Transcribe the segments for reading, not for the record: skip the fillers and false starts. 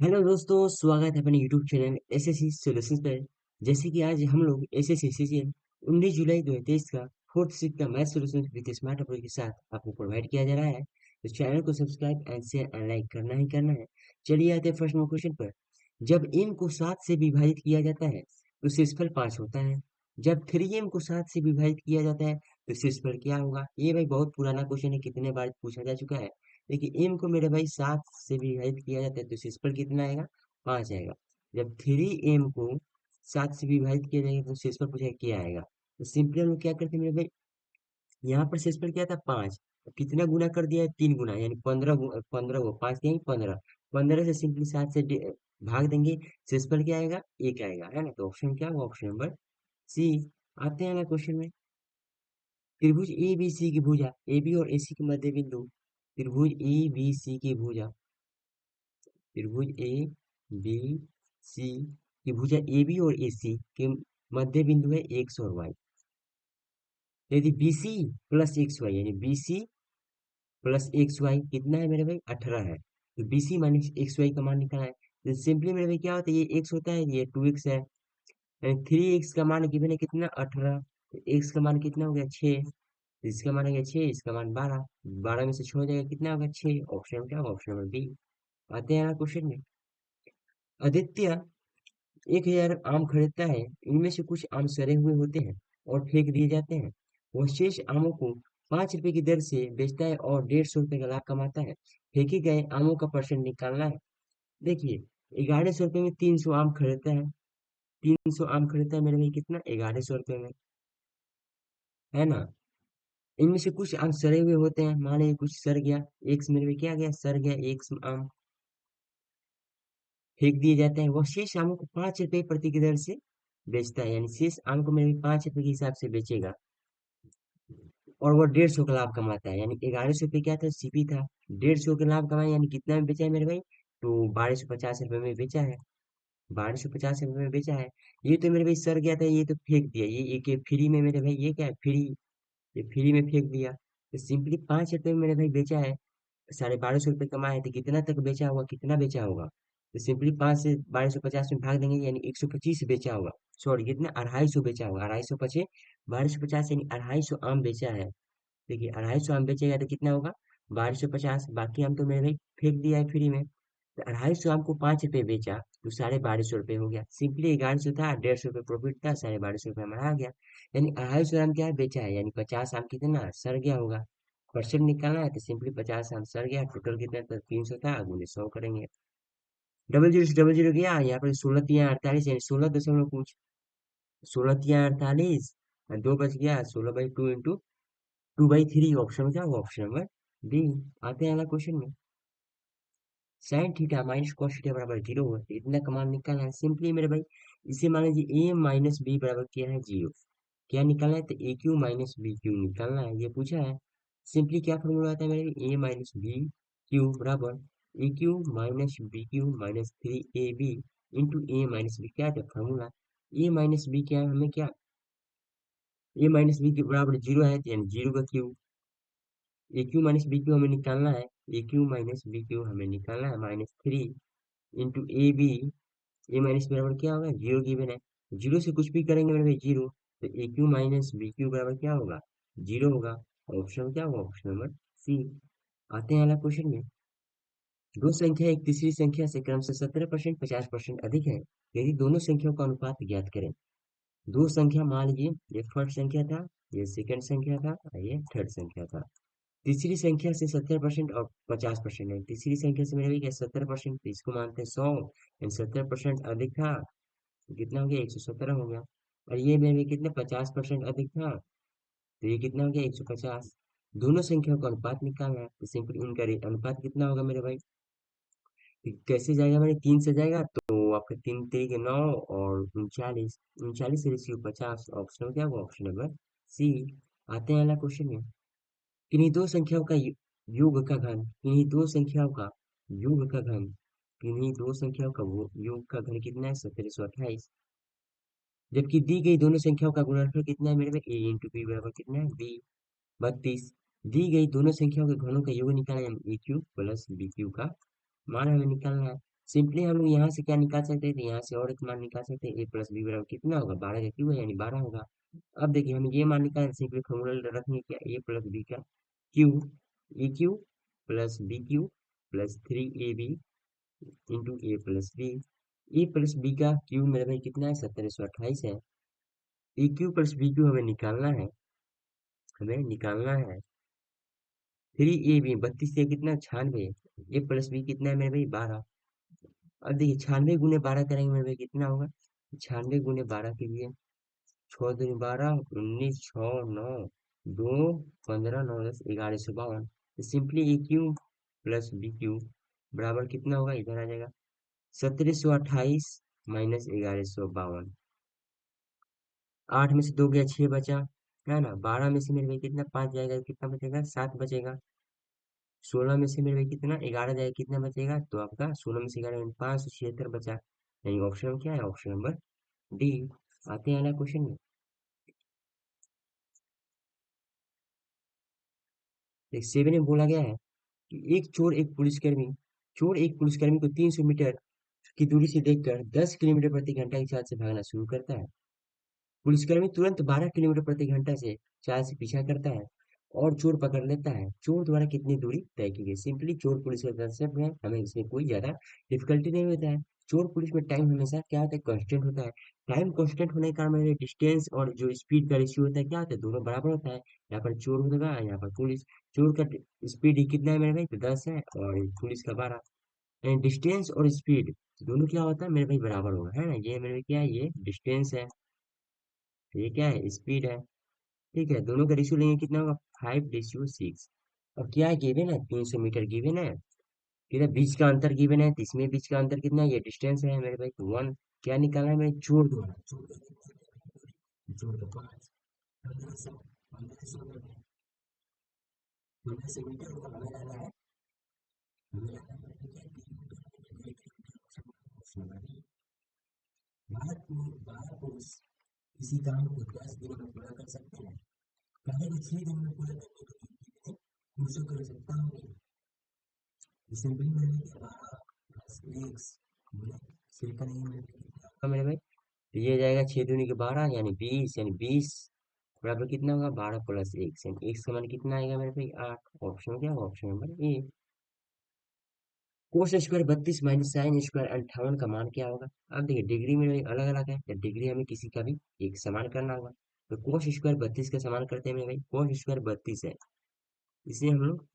Hello दोस्तों, स्वागत है अपने यूट्यूब चैनल एसएससी सॉल्यूशंस पर। जैसे कि आज हम लोग एसएससी सीजीएल 19 जुलाई 2023 का फोर्थ शिफ्ट का math solution with smart approach के साथ आपको प्रोवाइड किया जा रहा है। तो चैनल को subscribe and share and like करना ही करना है। चलिए आते हैं फर्स्ट क्वेश्चन पर। जब m को 7 से विभाजित किया जाता है तो शेषफल 5 होता है। जब 3m को 7 से विभाजित किया जाता है तो शेषफल क्या होगा? ये भाई बहुत पुराना क्वेश्चन है, कितने बार पूछा जा चुका है। देखिए m को मेरे भाई 7 से विभाजित किया जाता है तो शेषफल कितना आएगा? 5 आएगा। जब 3m को 7 से विभाजित किया जाएगा तो शेषफल पूछेगा क्या आएगा। तो सिंपली हम लोग क्या करते हैं मेरे भाई, यहाँ पर शेषफल क्या था? 5। कितना गुना कर दिया है? 3 गुना, यानी 15। 15 को 5 देंगे 15। 15 से सिंपली 7 से भाग देंगे। शेषफल क्या आएगा? 1 आएगा, है ना। तो ऑप्शन क्या होगा? Option number C. आते हैं ना क्वेश्चन में। त्रिभुज ए बी सी की भुजा ए बी और ए सी के मध्य बिंदु। त्रिभुज ए बी सी की भुजा, त्रिभुज ए बी सी की भुजा ए बी और ए सी के मध्य बिंदु है एक्स और वाई। यदि B C plus x y, यानी B C plus x y कितना है मेरे भाई? 18 है। तो B C minus x y का मान निकालना है। तो सिंपली मेरे भाई क्या होता है, ये एक्स होता है, ये 2x है। यानी 3x का मान गिवन है कितना? 18। तो x का मान कितना हो गया? 6। इसका मान हो गया 6, इसका मान 12। 12 में से 6 हो जाएगा, कितना होगा? 6। ऑप्शन क्या होगा? Option number B. आते हैं क्वेश्चन में। आदित्य 1000 आम खरीदता है। इनमें से कुछ आम सड़े हुए होते हैं और फेंक दिए जाते हैं। वह शेष आमों को 5 रुपए की दर से बेचता है और 150 रुपए का लाभ कमाता है। फेंके गए आमों का परसेंट निकालना है। देखिए, 1100 रुपए में 300 आम खरीदता है। 300 आम खरीदता है मेरे भाई, कितना? 1100 रुपए में, है ना। इनमें से कुछ आम सड़े हुए होते हैं, मान लीजिए कुछ सड़ गया। एक मेरे भाई क्या गया? सड़ गया। एक आम फेंक दिए जाते हैं। वह शेष आमों को 5 रुपए प्रति की दर से बेचता है, यानी शेष आम को मेरे 5 रुपए के हिसाब से बेचेगा और वो 150 का लाभ कमाता है। यानी 1100 रुपये क्या था? सीपी था। 150 का लाभ कमाया, यानी कितना में बेचा है मेरे भाई? तो 1250 रुपये में बेचा है। 1250 रुपये में बेचा है। ये तो मेरे भाई सर गया था, ये तो फेंक दिया। ये एक फ्री में मेरे भाई, ये क्या है? फ्री। ये फ्री में फेंक दिया। तो सिंपली 5 रुपये में मेरे भाई बेचा है। 1250 रुपये कमाए थे, कितना तक बेचा होगा? कितना बेचा होगा? तो सिंपली 5 से 1250 में भाग देंगे, यानी 125 बेचा होगा। सॉरी, कितना? 250 बेचा होगा। 250 पचे 1250, यानी 250 आम बेचा है। देखिए, 250 आम बेचेगा तो कितना होगा? 1250। बाकी आम तो मेरे भाई फेंक दिया है फ्री में। तो 250 आम को 5 रुपये बेचा तो 1250 रुपये हो गया। सिंपली 1100 था, 150 रुपये प्रॉफिट था, 1250 रुपये हमारा आ गया। यानी 250 आम क्या है? बेचा है, यानी 50 आम कितना सड़ गया होगा। परसेंट निकालना है तो सिंपली 50 आम सड़ गया। टोटल कितना था? 300 था, गुने 100 करेंगे। डबल जीरो से डबल जीरो गया, यहाँ पर 16 3 48, यानी 16.कुछ। 16 3 48 और 2 बच गया। 16/2 इंटू 2/3। ऑप्शन में क्या होगा? Option number D. आते हैं अगला क्वेश्चन में। Sine theta minus cos theta बराबर 0 है, तो इतना कमान निकालना है। सिंपली मेरे भाई, इसे मान लीजिए ए माइनस बी बराबर क्या है? 0। क्या निकालना है? तो A Q minus B Q निकालना है, ये पूछा है। सिंपली क्या फॉर्मूला आता है मेरे? ए माइनस बी क्यू बराबर a Q minus B cube minus 3ab into a minus b. क्या था फॉर्मूला? ए माइनस बी क्या है हमें? क्या? ए माइनस बी के बराबर 0 है, तो यानी 0 का क्यू। ए क्यू माइनस बी क्यू हमें निकालना है। ए क्यू माइनस बी क्यू हमें निकालना है, -3 into A B. A minus बराबर क्या होगा? 0 गिवन है। 0 से कुछ भी करेंगे मेरे भाई 0। तो A Q minus B Q बराबर क्या होगा? 0 होगा। ऑप्शन क्या होगा? Option number C. आते हैं अगला क्वेश्चन में। दो संख्या एक तीसरी संख्या से क्रमशः 17% 50% अधिक है। यदि दोनों संख्याओं का अनुपात ज्ञात करें। दो संख्या, मान लीजिए ये फर्स्ट संख्या था, ये सेकंड संख्या था और ये थर्ड संख्या था। तीसरी संख्या से 70% और 50% है। तीसरी संख्या से मेरे भी क्या? 70%, तो इसको मानते हैं 100। एंड 70% अधिक था तो कितना हो गया? 117 हो गया। और ये मेरे भी कितने? 50% अधिक था, तो ये कितना हो गया? 150। दोनों संख्याओं का अनुपात निकालना है, तो सिंपल इनका अनुपात कितना होगा मेरे भाई? तो कैसे जाएगा मेरे? 3 से जाएगा, तो आपका 3 3 के 9 और 39। 39 रेशियो 50। ऑप्शन क्या होगा? Option number C. आते हैं अगला क्वेश्चन में। किन्हीं दो संख्याओं का योग का घन, किन्हीं दो संख्याओं का योग का घन, किन्हीं दो संख्याओं का योग का घन कितना है? 1728। जबकि दी गई दोनों संख्याओं का गुणनफल कितना है मेरे में? ए इंटू बी बराबर कितना है? बी। 32। दी गई दोनों संख्याओं के घनों का योग निकालना है, ए क्यू प्लस बी क्यू का मान हमें निकालना है। सिंपली हम लोग यहाँ से क्या निकाल सकते थे, यहाँ से और एक मान निकाल सकते हैं, ए प्लस बी बराबर कितना होगा, 12 का क्यू है यानी 12 होगा। अब देखिए हम ये मान निकाल सिंपली फॉर्मूला रखेंगे क्या, ए प्लस बी का Q, A Q plus b cube plus 3ab into a plus b. A plus b का क्यू मेरे भाई कितना है, 1728 है। ए क्यू प्लस बी क्यू हमें निकालना है 3ab, 32 से कितना 96, ए प्लस बी कितना है मेरे भाई 12। अब देखिए 96 गुने 12 करेंगे मेरे भाई कितना होगा, 96 गुने 12 के लिए 6 दूनी 12, 19 6 9 2 15 9 10 1152। तो सिंपली ए क्यू प्लस बी क्यू बराबर कितना होगा, इधर आ जाएगा 1728 माइनस 1152। 8 में से 2 गया 6 बचा, है ना। 12 में से मेरे भाई कितना 5 जाएगा, कितना बचेगा 7 बचेगा। 16 में से मेरे भाई कितना 11 जाएगा, कितना बचेगा, तो आपका 16 में से 11 576 बचा। यानी ऑप्शन में क्या है, ऑप्शन नंबर डी। आते हैं अगला क्वेश्चन में। एक 7 में बोला गया है कि एक पुलिसकर्मी को 300 मीटर की दूरी से देखकर 10 किलोमीटर प्रति घंटा की चाल से भागना शुरू करता है। पुलिसकर्मी तुरंत 12 किलोमीटर प्रति घंटा से चाल से पीछा करता है और चोर पकड़ लेता है। चोर द्वारा कितनी दूरी तय की गई, सिंपली चोर पुलिस का कंसेप्ट है, हमें इसमें कोई ज्यादा डिफिकल्टी नहीं होता है। चोर पुलिस में टाइम हमेशा क्या होता है, कांस्टेंट होता है। टाइम कांस्टेंट होने के कारण मेरे डिस्टेंस और जो स्पीड का रेशियो होता है क्या होता है, दोनों बराबर होता है। यहाँ पर चोर होगा, यहाँ पर पुलिस। चोर का स्पीड कितना है मेरे भाई, तो 10 है, और पुलिस का 12। एंड डिस्टेंस और स्पीड दोनों क्या होता है मेरे भाई, बराबर होगा, है ना। ये मेरे भाई क्या है, ये डिस्टेंस है, ये क्या है, स्पीड है। ठीक है, दोनों का रेशियो लेंगे कितना होगा, 5:6। अब क्या है, गिवन है 300 मीटर गिवन है, फिर है बीच का अंतर गिवन है, तो इसमें बीच का अंतर कितना है, ये डिस्टेंस है मेरे भाई, तो 1। क्या निकालना है, मैं जोड़ दूंगा, जोड़ दो 5, 15 से मीटर होगा, हमें लेना है, भारत में 12 पुरुष किसी काम को 10 दिनों में पूरा कर सकते हैं, पहले के 6 दिन में पूरा करने के लिए पुरुषों की आवश्यकता होगी। सिंपली मैंने 12 प्लस 1 6 करेंगे मेरे भाई, तो ये जाएगा 6 दूनी के 12 यानी 20, यानी 20 बराबर कितना होगा, 12 प्लस 1, यानी एक समान कितना आएगा मेरे भाई 8। ऑप्शन क्या होगा, option number A. Cos square 32 minus sine square 58 का मान क्या होगा। अब देखिए डिग्री में अलग अलग है, तो डिग्री हमें किसी का भी एक समान करना होगा। तो कोस स्क्वायर 32 का समान करते हैं मेरे भाई, कोस स्क्वायर 32 है, इसे हम लोग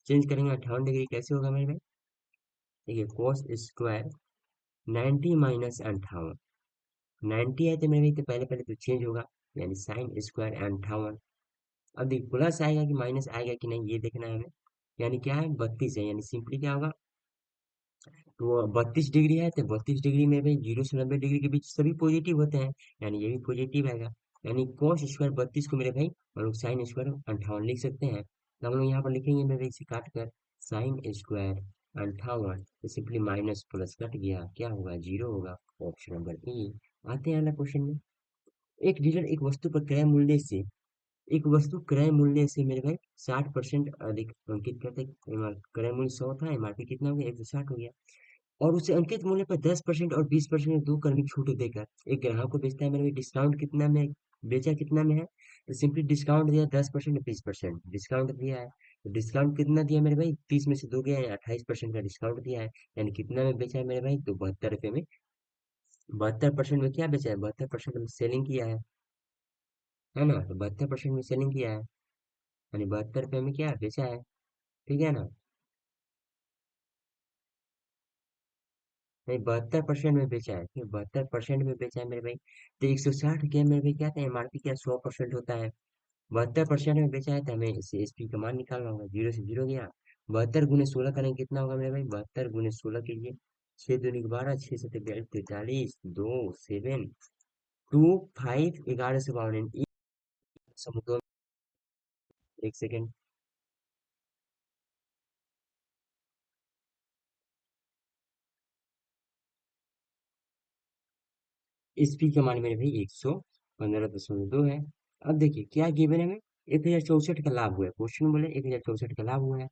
चेंज करेंगे 58 डिग्री, कैसे होगा मेरे भाई, देखिए कोस स्क्वायर 90 माइनस 58, 90 है तो मेरे भाई तो पहले पहले तो चेंज होगा, यानी साइन स्क्वायर 58। अब देखिए प्लस आएगा कि माइनस आएगा कि नहीं, ये देखना है हमें। यानी क्या है 32 है, यानी सिंपली क्या होगा, तो 32 डिग्री है, तो 32 डिग्री में भाई 0 से 90 डिग्री के बीच सभी पॉजिटिव होते हैं, यानी ये भी पॉजिटिव आएगा। यानी cos स्क्वायर 32 को मेरे भाई हम लोग साइन स्क्वायर 58 लिख सकते हैं, तो हम लोग यहाँ पर लिखेंगे मेरे भाई इसे काट कर साइन स्क्वायर 58, तो सिंपली माइनस प्लस कट गया, क्या होगा 0 होगा। Option number A. आते हैं अगला क्वेश्चन में। एक डीलर एक वस्तु पर क्रय मूल्य से मेरे भाई 60% अधिक अंकित करते हैं। क्रय मूल्य 100 था, एमआरपी कितना हो गया, 160 हो गया, और उसे अंकित मूल्य पर 10% और 20% दो क्रमिक छूट देकर एक ग्राहक को बेचता है मेरे भाई। डिस्काउंट कितना में बेचा, कितना में है, तो सिंपली डिस्काउंट दिया 10% 20% डिस्काउंट दिया है। तो डिस्काउंट कितना दिया मेरे भाई, 30 में से 2 गया है, 28% का डिस्काउंट दिया है, यानी कितना में बेचा है मेरे भाई, तो 72 रुपये में। 72% में क्या बेचा है, 72% में सेलिंग किया है ना, तो 72% में सेलिंग किया है, यानी 72 रुपये में क्या बेचा है, ठीक है ना। नहीं 72% में बेचा है, फिर 72% में बेचा है मेरे भाई, तो 160 के मेरे भाई क्या था, एमआरपी क्या 100% होता है। 72% में बेचा है, तो हमें इसे एसपी का मान निकालना होगा, 0 से 0 गया। 72 गुने 16 करेंगे कितना होगा मेरे भाई, 72 गुने 16 के लिए 6 दूनी के 12, 6 7 42, 2 7 2 5 1152, समुद्र। एक सेकेंड, एसपी का मान मेरे भाई 115.2 है। अब देखिए क्या गिवन है हमें, 1064 का लाभ हुआ है, क्वेश्चन बोले 1064 का लाभ हुआ है।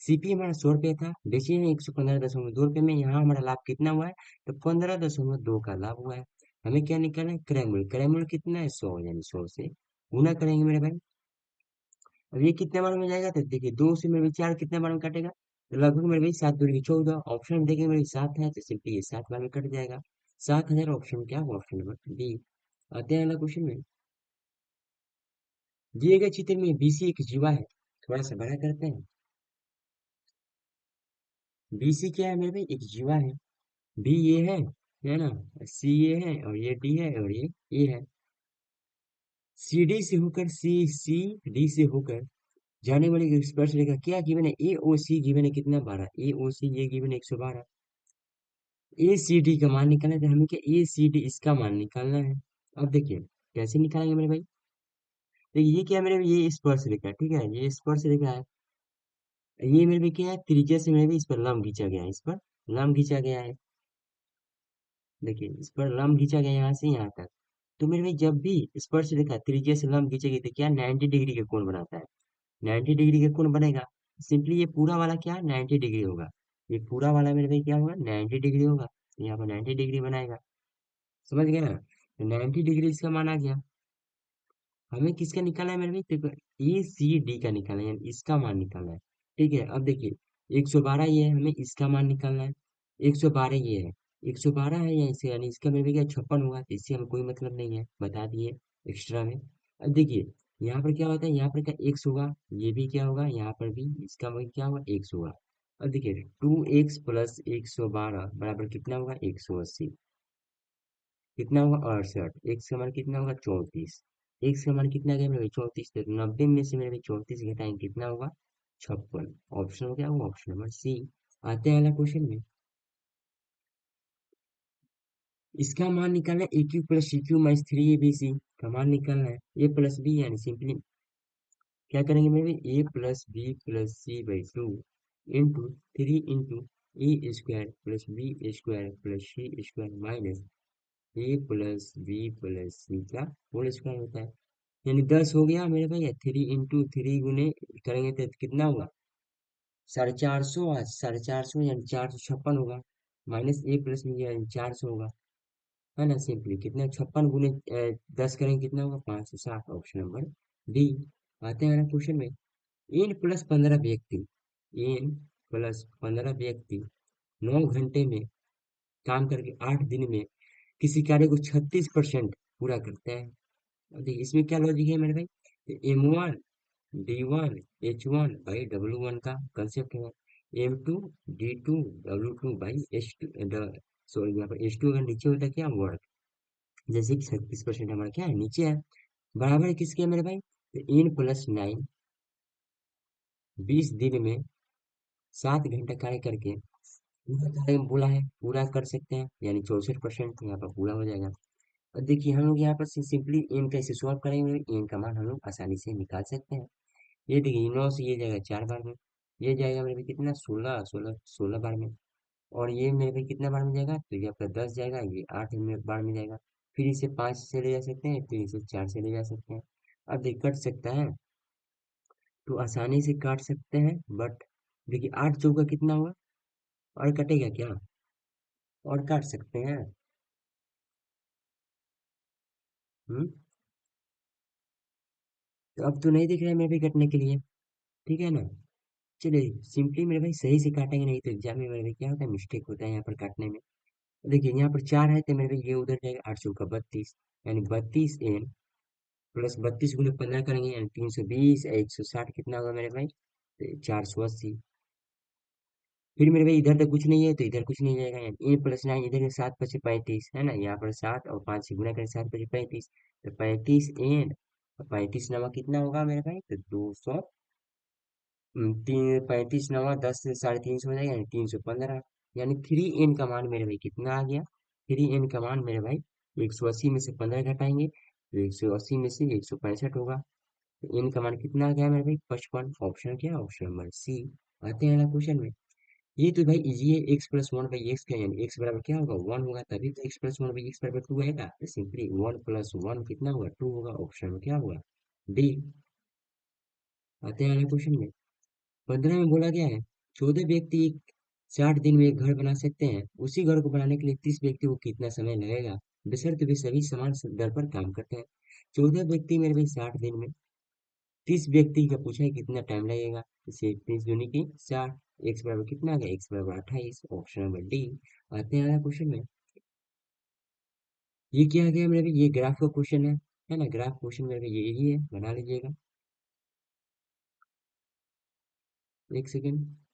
सीपी हमारा 100 रुपये था, बेचे हैं 115.2 रुपये में। यहाँ हमारा लाभ कितना हुआ है? तो 15.2 का लाभ हुआ है। हमें क्या निकालना है? क्रय मूल्य। क्रय मूल्य कितना है? 100, यानी 100 से गुना करेंगे मेरे भाई। अब ये कितने बार में जाएगा? तो देखिए, दो से मेरे भाई चार कितने बार में कटेगा? तो लगभग मेरे भाई 7 दूनी 14। ऑप्शन में देखेंगे मेरे भाई 7 है, तो सिंपली ये 7 बार में कट जाएगा। 7,000 ऑप्शन क्या हुआ? Option number D. आते हैं अगला क्वेश्चन में। दिए गए चित्र में बीसी एक जीवा है। थोड़ा सा बड़ा करते हैं। बीसी क्या है मेरे भाई? एक जीवा है। बी ये है ना? सी ये है, और ये डी है, और ये ए है। सी डी से होकर सी डी से होकर जाने वाली स्पर्श रेखा क्या गिवन है? ए ओ सी गिवन है कितना? 12। ए ओ सी ये गिवन है 112। ए सी डी का मान निकालना है, तो हमें क्या ए सी डी इसका मान निकालना है। अब देखिए कैसे निकालेंगे मेरे भाई। देखिए ये क्या है मेरे भाई? ये स्पर्श रेखा है, ठीक है, ये स्पर्श रेखा है। ये मेरे भाई क्या है? त्रिज्या से मेरे भाई इस पर लंब खींचा गया है, इस पर लंब खींचा गया है। देखिए इस पर लंब खींचा गया यहाँ से यहाँ तक। तो मेरे भाई जब भी स्पर्श रेखा त्रिज्या से लंब खींचेगी तो क्या 90 डिग्री का कोण बनाता है? 90 डिग्री का कोण बनेगा। सिंपली ये पूरा वाला क्या 90 डिग्री होगा। ये पूरा वाला मेरे भाई क्या होगा? 90 डिग्री होगा। यहाँ पर 90 डिग्री बनाएगा। समझ गए ना? तो 90 डिग्री इसका मान आ गया। हमें किसका निकालना है मेरे भाई? देखो ए सी डी का निकालना है, यानी इसका मान निकालना है। ठीक है, अब देखिए 112 ये है, हमें इसका मान निकालना है। 112 ये है, 112 है या इसे, यानी इसका मेरे भाई क्या 56 होगा, तो इससे हमें कोई मतलब नहीं है, बता दिए एक्स्ट्रा में। अब देखिए यहाँ पर क्या होता है? यहाँ पर क्या एक्स होगा, ये भी क्या होगा, यहाँ पर भी इसका वही क्या होगा, एक्स होगा। अब देखिए 2x प्लस 112 बराबर कितना होगा? 180। कितना होगा? 68। एक्स का मान कितना होगा? 34। एक्स का मान कितना गया मेरे भाई? 34। तो 90 में से मेरे भाई 34 घटाएंगे कितना होगा? 56। ऑप्शन हो गया वो, ऑप्शन नंबर सी। आते हैं अगला क्वेश्चन में। इसका मान निकालना है, ए Q plus C Q minus 3 ABC का मान निकालना है। ए प्लस बी, यानी सिंपली क्या करेंगे मेरे भाई? A plus B plus C by 2 into 3 into A square plus B square plus C square minus A plus B plus C का होल स्क्वायर होता है। यानी 10 हो गया मेरे भाई। 3 इंटू 3 गुने करेंगे तो कितना हुआ? 450। आज 450 यानी 456 होगा। माइनस ए प्लस में यानी 400 होगा, है ना? सिंपली कितना? 56 गुने 10 करेंगे कितना होगा? 560। Option number D. आते हैं क्वेश्चन में। एन प्लस 15 व्यक्ति, एन प्लस 15 व्यक्ति 9 घंटे में काम करके 8 दिन में किसी कार्य को 36% पूरा करते हैं। अब देखिए इसमें क्या लॉजिक है मेरे भाई? M1 D1 H1 by W1 का कंसेप्ट है। M2 D2 W2 by H2, sorry यहाँ पर H2 अगर नीचे होता है क्या? वर्क। जैसे कि 36% हमारा क्या है? नीचे है। बराबर है किसके है मेरे भाई? तो N+9 20 दिन में 7 घंटा कार्य करके पूरा कार्य बोला है, पूरा कर सकते हैं, यानी 64% यहाँ पर पूरा हो जाएगा। और देखिए हम लोग यहाँ पर सिंपली एन का इसे सॉल्व करेंगे, एन का मान हम लोग आसानी से निकाल सकते हैं। ये देखिए 9 से ये जाएगा 4 बार में, ये जाएगा मेरे भी कितना? 16 बार में। और ये मेरे भी कितना बार में जाएगा? तो ये आपका 10 जाएगा, ये 8 बार में जाएगा। फिर इसे 5 से ले जा सकते हैं, फिर इसे 4 से ले जा सकते हैं। अब देख कट सकता है, तो आसानी से काट सकते हैं, बट देखिए 8 चौका कितना हुआ? और कटेगा क्या? और काट सकते हैं। हम्म। तो अब तो नहीं दिख रहा है मेरे भी कटने के लिए, ठीक है ना? चलिए सिंपली मेरे भाई सही से काटेंगे, नहीं तो एग्जाम में मेरे भाई क्या होता है? मिस्टेक होता है यहाँ पर काटने में। देखिए यहाँ पर 4 है, तो मेरे भाई ये उधर जाएगा, 8 चौका 32, यानी 32 एन प्लस 32 गुने 15 करेंगे, यानी 320। 160 कितना होगा मेरे भाई? तो 480। फिर मेरे भाई इधर तो कुछ नहीं है, तो इधर कुछ नहीं जाएगा, यानी A+9 इधर 7×5 = 35, है ना? यहाँ पर 7 और 5 से गुना करें, 7×5 = 35। तो 35 एन, 35 नवा कितना होगा मेरे भाई? तो 200। 35 नवा 10 से 350 हो जाएगा, यानी 315। यानी 3 एन का मान मेरे भाई कितना आ गया? 3 एन का मान मेरे भाई 180 में से 15 घटाएंगे, तो 180 में से 165 होगा। तो एन का मान कितना आ गया मेरे भाई? 55। ऑप्शन क्या? Option number C. आते हैं अगला क्वेश्चन में। ये तो भाई इजी है, x+1/x का, यानी x बराबर क्या होगा? 1 होगा, तभी तो x+1/x बराबर 2 आएगा। तो सिंपली 1+1 कितना होगा? 2 होगा। ऑप्शन में क्या होगा? डी। आते हैं अगले क्वेश्चन में। 15 में बोला गया है 14 व्यक्ति 60 दिन में एक घर बना सकते हैं। उसी घर को बनाने के लिए 30 व्यक्ति को कितना समय लगेगा, बशर्ते वे सभी समान दर पर काम करते हैं। 14 व्यक्ति मेरे भाई 60 दिन में, 30 व्यक्ति का पूछा है कितना टाइम लगेगा। इसे 30 दूनी की 60, एक्स बराबर कितना आ गया, एक्स बराबर 28, ऑप्शन नंबर डी। आते हैं क्वेश्चन में। ये क्या आ गया मेरे भाई, ये ग्राफ का क्वेश्चन है ना, ग्राफ क्वेश्चन मेरे भाई यही है, बना लीजिएगा। एक सेकेंड।